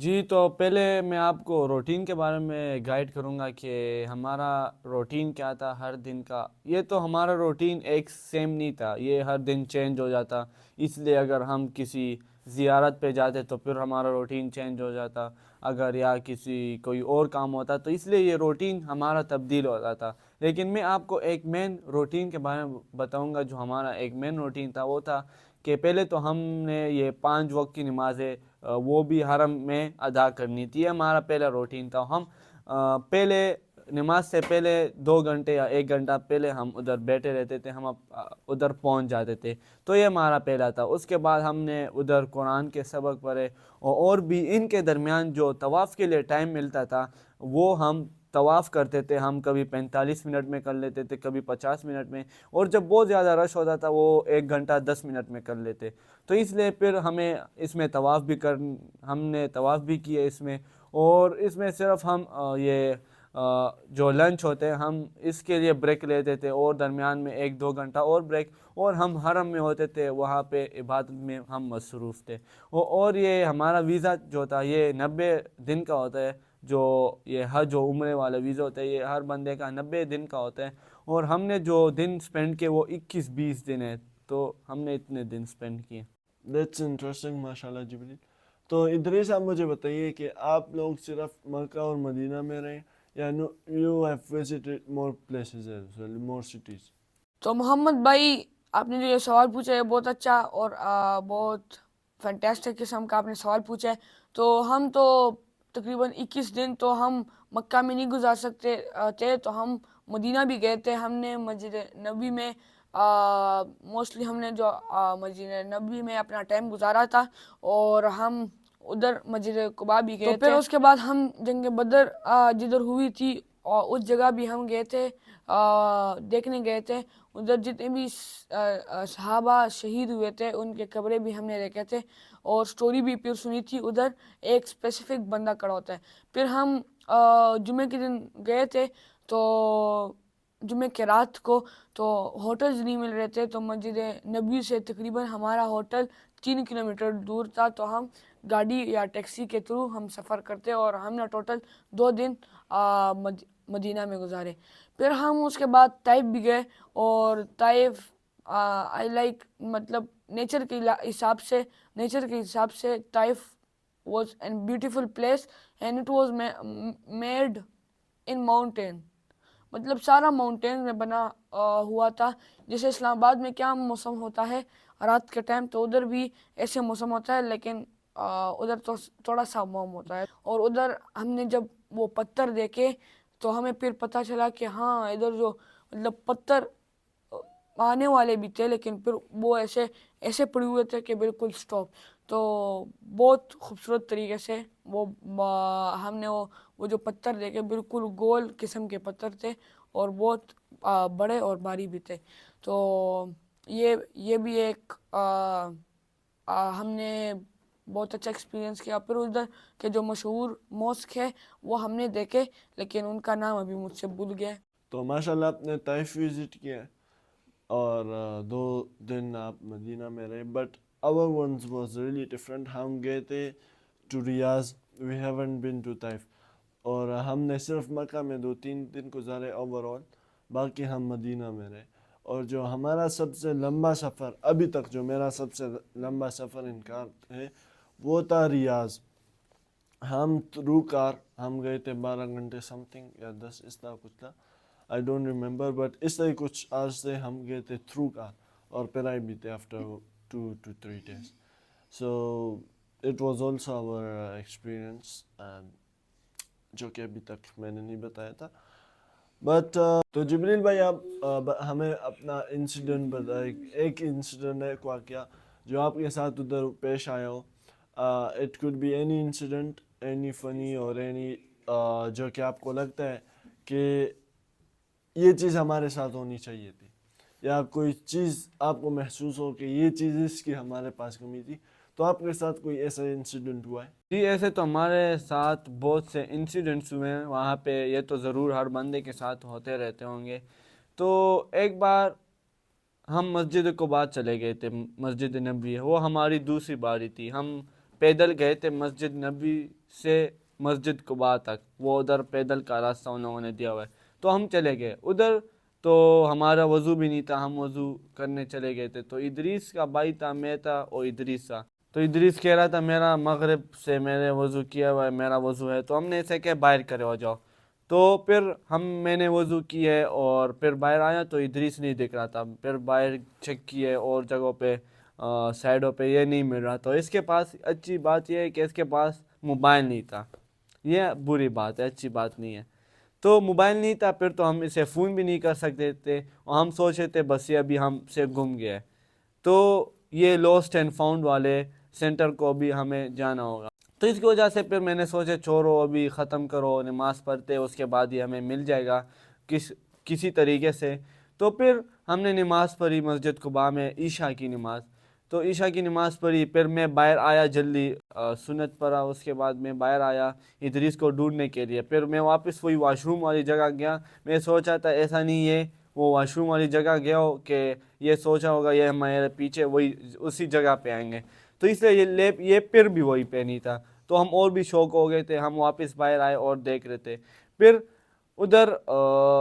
جی تو پہلے میں آپ کو روٹین کے بارے میں گائیڈ کروں گا کہ ہمارا روٹین کیا تھا ہر دن کا. یہ تو ہمارا روٹین ایک سیم نہیں تھا, یہ ہر دن چینج ہو جاتا. اس لیے اگر ہم کسی زیارت پہ جاتے تو پھر ہمارا روٹین چینج ہو جاتا, اگر یا کسی کوئی اور کام ہوتا تو اس لیے یہ روٹین ہمارا تبدیل ہو جاتا. لیکن میں آپ کو ایک مین روٹین کے بارے میں بتاؤں گا. جو ہمارا ایک مین روٹین تھا وہ تھا کہ پہلے تو ہم نے یہ 5 وقت کی نمازیں وہ بھی حرم میں ادا کرنی تھی. ہمارا پہلا روٹین تھا. ہم پہلے نماز سے پہلے 2 گھنٹے یا 1 گھنٹہ پہلے ہم ادھر بیٹھے رہتے تھے, ہم ادھر پہنچ جاتے تھے. تو یہ ہمارا پہلا تھا. اس کے بعد ہم نے ادھر قرآن کے سبق پڑھے, اور بھی ان کے درمیان جو طواف کے لیے ٹائم ملتا تھا وہ ہم طواف کرتے تھے. ہم کبھی 45 منٹ میں کر لیتے تھے, کبھی 50 منٹ میں, اور جب بہت زیادہ رش ہوتا تھا وہ 1 گھنٹہ 10 منٹ میں کر لیتے. تو اس لیے پھر ہمیں اس میں ہم نے طواف بھی کیے اس میں. اور اس میں صرف ہم یہ جو لنچ ہوتے ہیں ہم اس کے لیے بریک لیتے تھے, اور درمیان میں 1-2 گھنٹہ اور بریک, اور ہم حرم میں ہوتے تھے, وہاں پہ عبادت میں ہم مصروف تھے. اور یہ ہمارا ویزا جو تھا یہ 90 دن کا ہوتا ہے. جو یہ حج و عمرے والا ویزا ہوتا ہے یہ ہر بندے کا 90 دن کا ہوتا ہے, اور ہم نے جو دن سپینڈ کیے وہ 21-20 دن ہے. تو ہم نے اتنے دن سپینڈ کیے. دیٹس انٹرسٹنگ ماشاء اللہ جبریل. تو ادریس آپ مجھے بتائیے کہ آپ لوگ صرف مکہ اور مدینہ میں رہے یا you have visited more places as well, more cities? تو محمد بھائی آپ نے جو یہ سوال پوچھا ہے بہت اچھا اور بہت فینٹاسٹک قسم کا آپ نے سوال پوچھا ہے. تو ہم تو تقریباً 21 دن تو ہم مکہ میں نہیں گزار سکتے تھے, تو ہم مدینہ بھی گئے تھے. ہم نے مسجد نبی میں موسٹلی ہم نے جو مسجد نبی میں اپنا ٹائم گزارا تھا, اور ہم ادھر مسجد قباء بھی گئے تھے. تو پھر اس کے بعد ہم جنگ بدر جدھر ہوئی تھی اور اس جگہ بھی ہم گئے تھے, دیکھنے گئے تھے. ادھر جتنے بھی صحابہ شہید ہوئے تھے ان کے قبریں بھی ہم نے دیکھے تھے, اور سٹوری بھی پھر سنی تھی. ادھر ایک اسپیسیفک بندہ کھڑا ہوتا ہے. پھر ہم جمعے کے دن گئے تھے, تو جمعے کے رات کو تو ہوٹلز نہیں مل رہے تھے, تو مسجد نبی سے تقریباً ہمارا ہوٹل 3 کلومیٹر دور تھا. تو ہم گاڑی یا ٹیکسی کے تھرو ہم سفر کرتے, اور ہم نے ٹوٹل 2 دن مدینہ میں گزارے. پھر ہم اس کے بعد طائف بھی گئے, اور طائف آئی لائک مطلب نیچر کے حساب سے Taif was an beautiful place, and it was made in mountain. مطلب سارا ماؤنٹین میں بنا ہوا تھا. جیسے اسلام آباد میں کیا موسم ہوتا ہے رات کے ٹائم, تو ادھر بھی ایسے موسم ہوتا ہے, لیکن ادھر تو تھوڑا سا موم ہوتا ہے. اور ادھر ہم نے جب وہ پتھر دیکھے تو ہمیں پھر پتہ چلا کہ ہاں ادھر جو مطلب پتھر آنے والے بھی تھے, لیکن پھر وہ ایسے پڑے ہوئے تھے کہ بالکل سٹاپ. تو بہت خوبصورت طریقے سے وہ ہم نے وہ جو پتھر دیکھے بالکل گول قسم کے پتھر تھے, اور بہت بڑے اور بھاری بھی تھے. تو یہ بھی ایک ہم نے بہت اچھا ایکسپیرینس کیا. پھر ادھر کے جو مشہور موسک ہے وہ ہم نے دیکھے, لیکن ان کا نام ابھی مجھ سے بھول گیا ہے. تو ماشاء اللہ آپ نے طائف وزٹ کیا اور 2 دن آپ مدینہ میں رہے. But our ones was really different. ہم گئے تھے to Riyadh, we haven't been to Taif, اور ہم نے صرف مکہ میں 2-3 دن گزارے اوور آل, باقی ہم مدینہ میں رہے. اور جو ہمارا سب سے لمبا سفر ابھی تک, جو میرا سب سے لمبا سفر انکار ہے, وہ تھا ریاض. ہم تھرو کار ہم گئے تھے 12 گھنٹے سم تھنگ یا 10 اس طرح کچھ تھا, آئی ڈونٹ ریممبر, بٹ اس طرح کچھ آج سے ہم گئے تھے تھرو کار, اور پھر آئے بھی تھے after 2 to 3 days. So it was also our experience, جو کہ ابھی تک میں نے نہیں بتایا تھا. بٹ تو جبریل بھائی آپ ہمیں اپنا انسیڈنٹ بتائیں. ایک انسیڈنٹ ہے, ایک واقعہ جو آپ کے ساتھ ادھر پیش آیا ہو. It could be any incident, any funny or any جو کہ آپ کو لگتا ہے کہ یہ چیز ہمارے ساتھ ہونی چاہیے تھی, یا کوئی چیز آپ کو محسوس ہو کہ یہ چیز اس کی ہمارے پاس کمی تھی. تو آپ کے ساتھ کوئی ایسا انسیڈنٹ ہوا ہے؟ جی ایسے تو ہمارے ساتھ بہت سے انسیڈنٹس ہوئے ہیں وہاں پہ. یہ تو ضرور ہر بندے کے ساتھ ہوتے رہتے ہوں گے. تو ایک بار ہم مسجد قباء چلے گئے تھے, مسجد نبوی, وہ ہماری دوسری باری تھی. ہم پیدل گئے تھے مسجد نبی سے مسجد قباء تک, وہ ادھر پیدل کا راستہ ان لوگوں نے دیا ہوا ہے. تو ہم چلے گئے ادھر, تو ہمارا وضو بھی نہیں تھا, ہم وضو کرنے چلے گئے تھے. تو ادریس کا بھائی تھا, میں تھا اور ادریس تھا. تو ادریس کہہ رہا تھا میرا مغرب سے میں نے وضو کیا ہوا ہے, میرا وضو ہے. تو ہم نے ایسے کہ باہر کرے ہو جاؤ. تو پھر میں نے وضو کی ہے اور پھر باہر آیا تو ادریس نہیں دکھ رہا تھا. پھر باہر چیک کیے اور جگہوں پہ سائڈوں پہ, یہ نہیں مل رہا. تو اس کے پاس اچھی بات یہ ہے کہ اس کے پاس موبائل نہیں تھا. یہ بری بات ہے, اچھی بات نہیں ہے. تو موبائل نہیں تھا, پھر تو ہم اسے فون بھی نہیں کر سکتے تھے, اور ہم سوچے تھے بس یہ ابھی ہم سے گم گیا ہے. تو یہ لاسٹ اینڈ فاؤنڈ والے سینٹر کو بھی ہمیں جانا ہوگا. تو اس کی وجہ سے پھر میں نے سوچا چھوڑو ابھی ختم کرو, نماز پڑھتے اس کے بعد ہی ہمیں مل جائے گا کسی طریقے سے. تو پھر ہم نے نماز پڑھی مسجد قباء میں, عشاء کی نماز. تو عشاء کی نماز پڑھی, پھر میں باہر آیا جلدی, سنت پڑھا, اس کے بعد میں باہر آیا ادریس کو ڈھونڈنے کے لیے. پھر میں واپس وہی واش روم والی جگہ گیا. میں سوچا تھا ایسا نہیں ہے وہ واش روم والی جگہ گیا ہو کہ یہ سوچا ہوگا یہ ہمارے پیچھے وہی اسی جگہ پہ آئیں گے, تو اس لیے یہ پھر بھی وہی پہ نہیں تھا. تو ہم اور بھی شوق ہو گئے تھے, ہم واپس باہر آئے اور دیکھ رہے تھے. پھر ادھر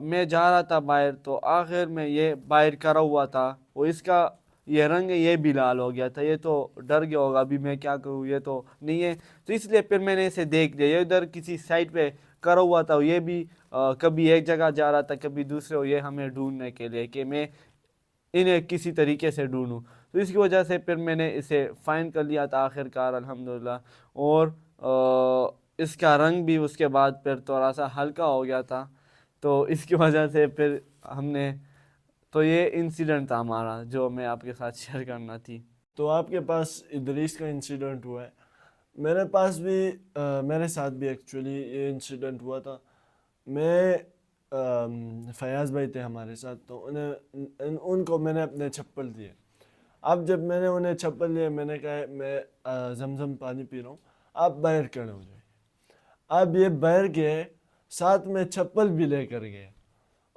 میں جا رہا تھا باہر, تو آخر میں یہ باہر کرا ہوا تھا, وہ اس کا یہ رنگ یہ بھی لال ہو گیا تھا. یہ تو ڈر گیا ہوگا ابھی میں کیا کروں, یہ تو نہیں ہے. تو اس لیے پھر میں نے اسے دیکھ لیا, یہ ادھر کسی سائڈ پہ کرا ہوا تھا. یہ بھی کبھی ایک جگہ جا رہا تھا کبھی دوسرے, یہ ہمیں ڈھونڈنے کے لیے کہ میں انہیں کسی طریقے سے ڈھونڈوں. تو اس کی وجہ سے پھر میں نے اسے فائنڈ کر لیا تھا آخر کار الحمدللہ. اور اس کا رنگ بھی اس کے بعد پھر تھوڑا سا ہلکا ہو گیا تھا. تو اس کی وجہ سے پھر ہم نے, تو یہ انسیڈنٹ تھا ہمارا جو میں آپ کے ساتھ شیئر کرنا تھی. تو آپ کے پاس ادریس کا انسیڈنٹ ہوا ہے, میرے پاس بھی میرے ساتھ بھی ایکچولی یہ انسیڈنٹ ہوا تھا. میں فیاض بھائی تھے ہمارے ساتھ, تو ان کو میں نے اپنے چپل دیے. اب جب میں نے انہیں چپل لیے, میں نے کہا میں زمزم پانی پی رہا ہوں, آپ باہر کھڑے ہو جائیں. اب یہ باہر گئے, ساتھ میں چپل بھی لے کر گئے,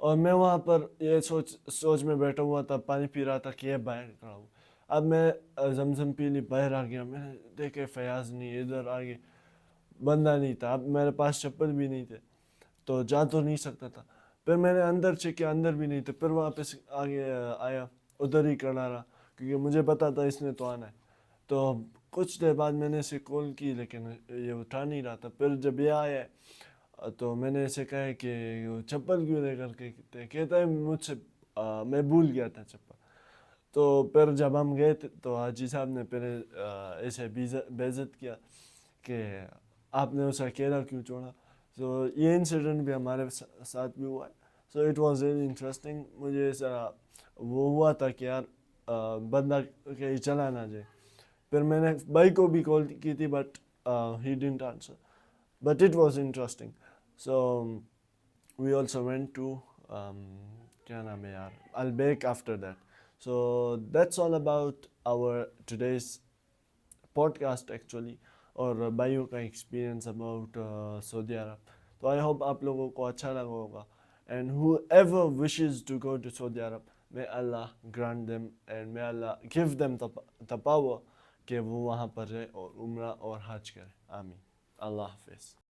اور میں وہاں پر یہ سوچ میں بیٹھا ہوا تھا, پانی پی رہا تھا کہ یہ باہر کھڑا ہوں. اب میں زمزم پی لی, باہر آ گیا, میں نے دیکھے فیاض نہیں, ادھر آگے بندہ نہیں تھا. اب میرے پاس چپل بھی نہیں تھے تو جا تو نہیں سکتا تھا. پھر میں نے اندر چیک کیا, اندر بھی نہیں تھے. پھر واپس آگے آیا, ادھر ہی کھڑا رہا کیونکہ مجھے پتا تھا اس نے تو آنا ہے. تو کچھ دیر بعد میں نے اسے کال کی, لیکن یہ اٹھا نہیں رہا تھا. پھر جب یہ آیا تو میں نے اسے کہا کہ چپل کیوں لے کر کے, کہتا ہے مجھ سے میں بھول گیا تھا چپل. تو پھر جب ہم گئے تھے تو حاجی صاحب نے پھر ایسے بےعزت کیا کہ آپ نے اسے اکیلا کیوں چھوڑا. تو یہ انسیڈنٹ بھی ہمارے ساتھ بھی ہوا ہے. So it was really interesting. مجھے ایسا وہ ہوا تھا کہ یار بندہ کہیں چلا نہ جائے. پھر میں نے بھائی کو بھی کال کی تھی, but he didn't answer, but it was interesting. So we also went to کیا نام ہے یار, Albaik after that. So that's all about our today's podcast actually, اور بھائیوں کا ایکسپیرینس اباؤٹ سعودی عرب. تو آئی ہوپ آپ لوگوں کو اچھا لگا ہوگا. And whoever wishes to go to Saudi Arab, may Allah grant them and may Allah give them the power کہ وہ وہاں پر رہے اور عمرہ اور حج کرے. آمین. اللہ حافظ.